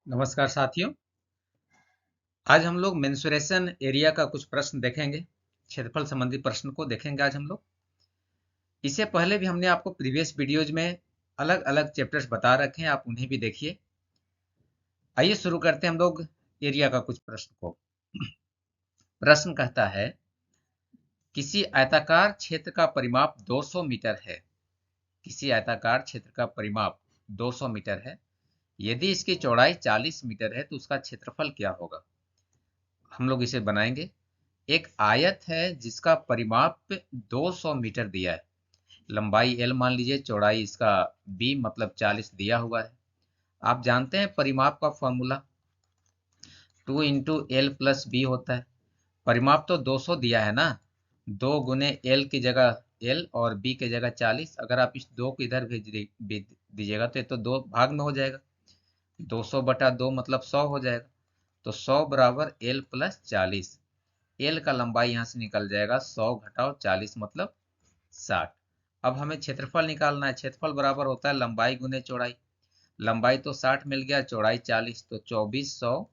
नमस्कार साथियों। आज हम लोग मेंसुरेशन एरिया का कुछ प्रश्न देखेंगे। क्षेत्रफल संबंधी प्रश्न को देखेंगे आज हम लोग। इससे पहले भी हमने आपको प्रीवियस वीडियोज में अलग अलग चैप्टर्स बता रखे हैं, आप उन्हें भी देखिए। आइए शुरू करते हैं हम लोग एरिया का कुछ प्रश्न को। प्रश्न कहता है, किसी आयताकार क्षेत्र का परिमाप 200 मीटर है। किसी आयताकार क्षेत्र का परिमाप 200 मीटर है। यदि इसकी चौड़ाई 40 मीटर है तो उसका क्षेत्रफल क्या होगा। हम लोग इसे बनाएंगे। एक आयत है जिसका परिमाप 200 मीटर दिया है। लंबाई l मान लीजिए, चौड़ाई इसका b मतलब 40 दिया हुआ है। आप जानते हैं परिमाप का formula 2 into L plus B होता है। परिमाप तो 200 दिया है ना, 2 गुने l की जगह l और b की जगह 40। अगर आप इस 2 को इधर भेज दीजिएगा तो ये तो 2 भाग में हो जाएगा। 200 बटा 2 मतलब 100 हो जाएगा। तो 100 बराबर l प्लस 40। एल का लंबाई यहां से निकल जाएगा 100 घटाओ 40 मतलब 60। अब हमें क्षेत्रफल निकालना है। क्षेत्रफल बराबर होता है लंबाई गुने चौड़ाई। लंबाई तो 60 मिल गया, चौड़ाई 40, तो 2400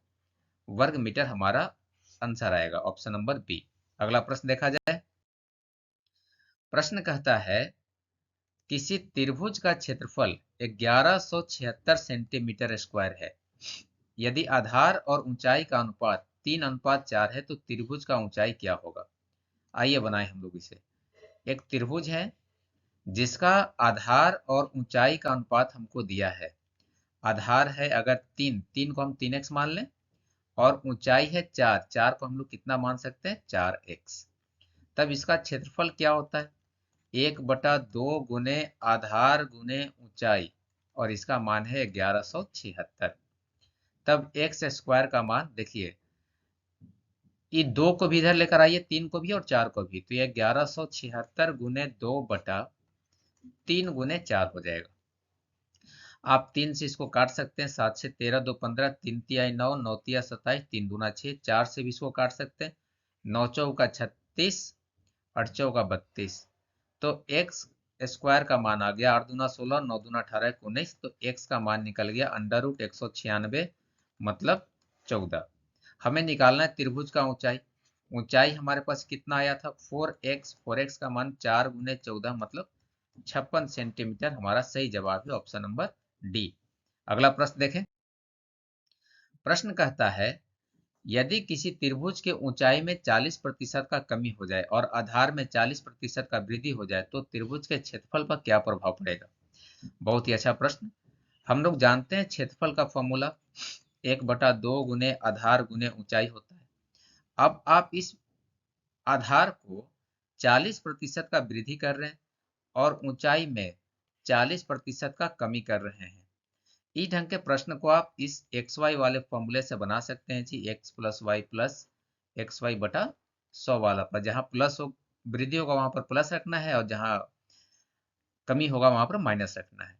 वर्ग मीटर हमारा आंसर आएगा, ऑप्शन नंबर बी। अगला प्रश्न देखा जाए। प्रश्न कहता है, किसी त्रिभुज का क्षेत्रफल 1176 सेंटीमीटर स्क्वायर है। यदि आधार और ऊंचाई का अनुपात 3:4 है तो त्रिभुज का ऊंचाई क्या होगा। आइए बनाएं हम लोग इसे। एक त्रिभुज है जिसका आधार और ऊंचाई का अनुपात हमको दिया है। आधार है अगर 3 को हम 3x मान लें, और ऊंचाई है 4 को हम लोग कितना मान सकते हैं, 4x। तब इसका क्षेत्रफल क्या होता है, 1/2 गुने आधार गुने ऊंचाई, और इसका मान है 1176। तब एक्स स्क्वायर का मान देखिए, ये 2 को भी इधर लेकर आइए, 3 को भी और 4 को भी, तो ये 1176 गुने 2/3 गुने 4 हो जाएगा। आप 3 से इसको काट सकते हैं, 7 से 13, 2 15, 3 तिया 9, 9 तिया 27, 3 दूना 6, 4 से भी इसको काट सकते हैं, 9 चौका 36, 8 चौका 32। तो एक्स स्क्वायर का मान आ गया 8 दूना 16, 9 दूना 18, 19। तो एक्स का मान निकल गया √196 मतलब 14। हमें निकालना है त्रिभुज का ऊंचाई। ऊंचाई हमारे पास कितना आया था, 4x। 4x का मान 4 गुने 14 मतलब 56 सेंटीमीटर। हमारा सही जवाब है ऑप्शन नंबर डी। अगला प्रश्न देखें। प्रश्न कहता है, यदि किसी त्रिभुज के ऊंचाई में 40% का कमी हो जाए और आधार में 40% का वृद्धि हो जाए तो त्रिभुज के क्षेत्रफल पर क्या प्रभाव पड़ेगा। बहुत ही अच्छा प्रश्न। हम लोग जानते हैं क्षेत्रफल का फॉर्मूला 1/2 गुने आधार गुने ऊंचाई होता है। अब आप इस आधार को 40% का वृद्धि कर रहे हैं और ऊंचाई में 40% का कमी कर रहे हैं। इस ढंग के प्रश्न को आप इस एक्स वाई वाले फॉर्मूले से बना सकते हैं जी, एक्स प्लस एक्स वाई बटा 100 वाला पर, जहां प्लस हो वृद्धि होगा वहां पर प्लस रखना है और जहां कमी होगा वहां पर माइनस रखना है।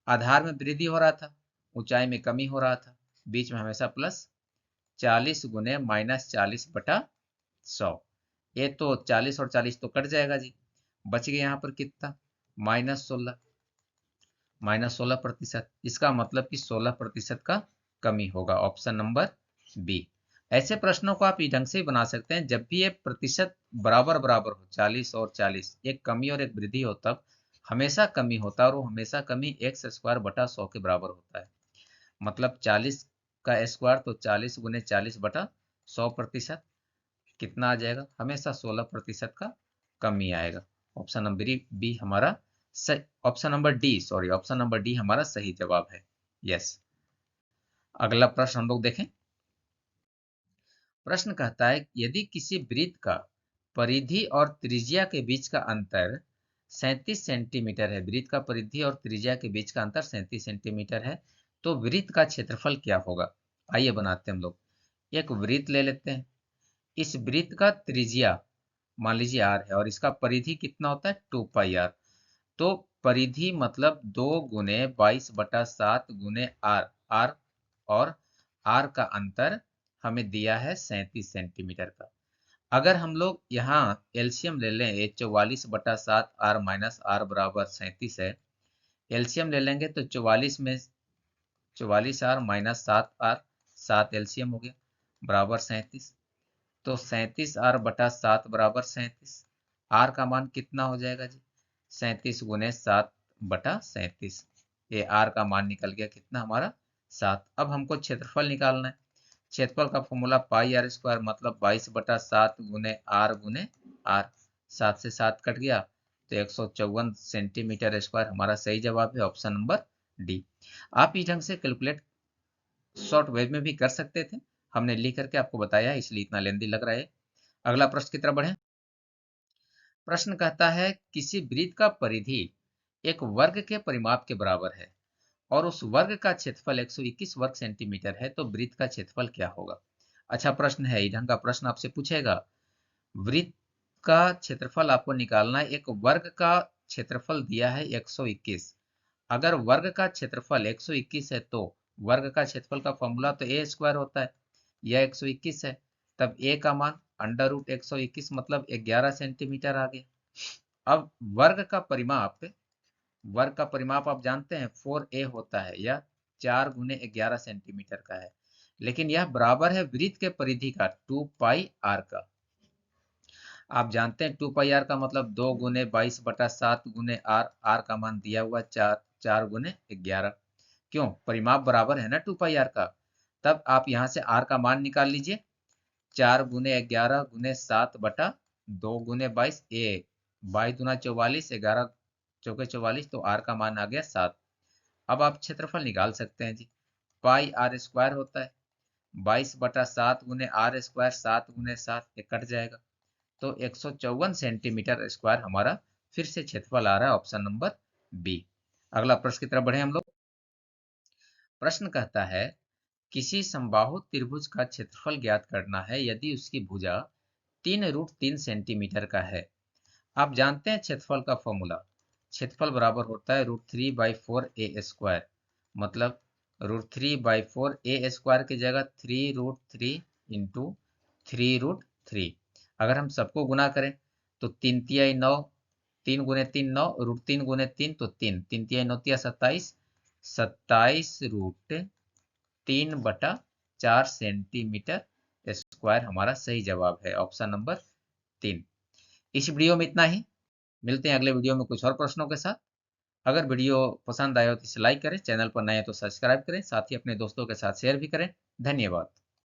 आधार में वृद्धि हो रहा था, ऊंचाई में कमी हो रहा था, बीच में हमेशा प्लस। 40 गुने -40/100। ये तो 40 और 40 तो कट जाएगा जी, बच गया यहाँ पर कितना, -16। -16%, इसका मतलब कि 16% का कमी होगा, ऑप्शन नंबर बी। ऐसे प्रश्नों को आप इस ढंग से बना सकते हैं, जब भी ये प्रतिशत बराबर बराबर हो, 40 और 40, एक कमी और एक वृद्धि हो, तब हमेशा कमी होता है, और वो हमेशा कमी x² बटा 100 के बराबर होता है। मतलब 40 का स्क्वायर तो 40 गुने 40/100%, कितना आ जाएगा, हमेशा 16% का कमी आएगा। ऑप्शन नंबर बी हमारा सही, option number D, sorry, option number D हमारा सही जवाब है। यस। अगला प्रश्न हम लोग देखें। प्रश्न कहता है, यदि किसी वृत्त का परिधि और त्रिज्या के बीच का अंतर 37 सेंटीमीटर है, वृत्त का परिधि और त्रिज्या के बीच का अंतर 37 सेंटीमीटर है, तो वृत्त का क्षेत्रफल क्या होगा। आइए बनाते हैं हम लोग। एक वृत्त ले लेते हैं। इस वृत्त का त्रिज्या मान लीजिए आर है और इसका परिधि कितना होता है, 2πr। तो परिधि मतलब 2 गुने 22/7 गुने आर। आर और आर का अंतर हमें दिया है 37 सेंटीमीटर का। अगर हम लोग यहाँ एलसीएम ले लें, ये 44/7 r - r बराबर 37 है। एलसीएम ले लेंगे तो 44 में 44R माइनस 7R, 7 एलसीएम हो गया, बराबर 37। तो 37R बटा 7 बराबर 37। आर का मान कितना हो जाएगा जी? 37 गुने 7 बटा 37। ये आर का मान निकल गया कितना हमारा? 7। अब हमको क्षेत्रफल निकालना है। क्षेत्रफल का फॉर्मूला पाई आर स्क्वायर, मतलब 22 बटा 7 गुने आर। 7 से 7 कट गया तो 154 सेंटीमीटर स्क्वायर हमारा सही जवाब है, ऑप्शन नंबर डी। आप इस ढंग से कैलकुलेट शॉर्ट वेव में भी कर सकते थे, हमने लिख करके आपको बताया इसलिए इतना लेंदी लग रहा है। अगला प्रश्न की तरफ बढ़े। प्रश्न कहता है किसी वृत्त का परिधि एक वर्ग के परिमाप के बराबर है और उस वर्ग का क्षेत्रफल 121 वर्ग सेंटीमीटर है, तो वृत्त का क्षेत्रफल क्या होगा? अच्छा प्रश्न है, इस ढंग का प्रश्न आपसे पूछेगा। वृत्त का क्षेत्रफल आपको निकालना है। एक वर्ग का क्षेत्रफल दिया है 121। अगर वर्ग का क्षेत्रफल 121 है तो वर्ग का क्षेत्रफल का फॉर्मूला तो ए स्क्वायर होता है। यह 121 है, तब ए का मान अंडर रूट 121 मतलब 11 सेंटीमीटर आ गया। अब वर्ग का परिमाप आप जानते हैं 4a होता है, यह 4 गुने 11 सेंटीमीटर का है, लेकिन यह बराबर है वृत्त के परिधि का 2 पाई आर का। आप जानते हैं 2 पाई आर का मतलब 2 गुने 22 बटा 7 गुने आर। आर का मान दिया हुआ 4 गुने 11। क्यों? परिमाप बराबर है ना 2 पाई आर का। तब आप यहाँ से आर का मान निकाल लीजिए। 4 गुने 11 गुने 7 बटा 2 गुने 22, 22 दूना 44, 11 चौके 44, तो आर का मान आ गया 7। अब आप क्षेत्रफल निकाल सकते हैं जी। पाई आर स्क्वायर होता है 22 बटा 7 गुने आर स्क्वायर, 7 गुने 7, ये कट जाएगा तो 154 सेंटीमीटर स्क्वायर हमारा फिर से क्षेत्रफल आ रहा है, ऑप्शन नंबर बी। अगला प्रश्न की तरफ बढ़े हम लोग। प्रश्न कहता है किसी समबाहु त्रिभुज का क्षेत्रफल ज्ञात करना है यदि उसकी भुजा 3√3 सेंटीमीटर का है। आप जानते हैं क्षेत्रफल का फॉर्मूला, क्षेत्रफल बराबर होता है √3/4 ए स्क्वायर, मतलब √3/4 ए स्क्वायर की जगह 3√3 इंटू 3√3। अगर हम सबको गुना करें तो 3 तिहाई 9, 3 गुने 3 9, √3 गुने 3 तो 3, 3 तिहाई 9 तिया 27, 27√3/4 सेंटीमीटर स्क्वायर हमारा सही जवाब है, ऑप्शन नंबर 3। इस वीडियो में इतना ही, मिलते हैं अगले वीडियो में कुछ और प्रश्नों के साथ। अगर वीडियो पसंद आए हो तो इसे लाइक करें, चैनल पर नए हैं तो सब्सक्राइब करें, साथ ही अपने दोस्तों के साथ शेयर भी करें। धन्यवाद।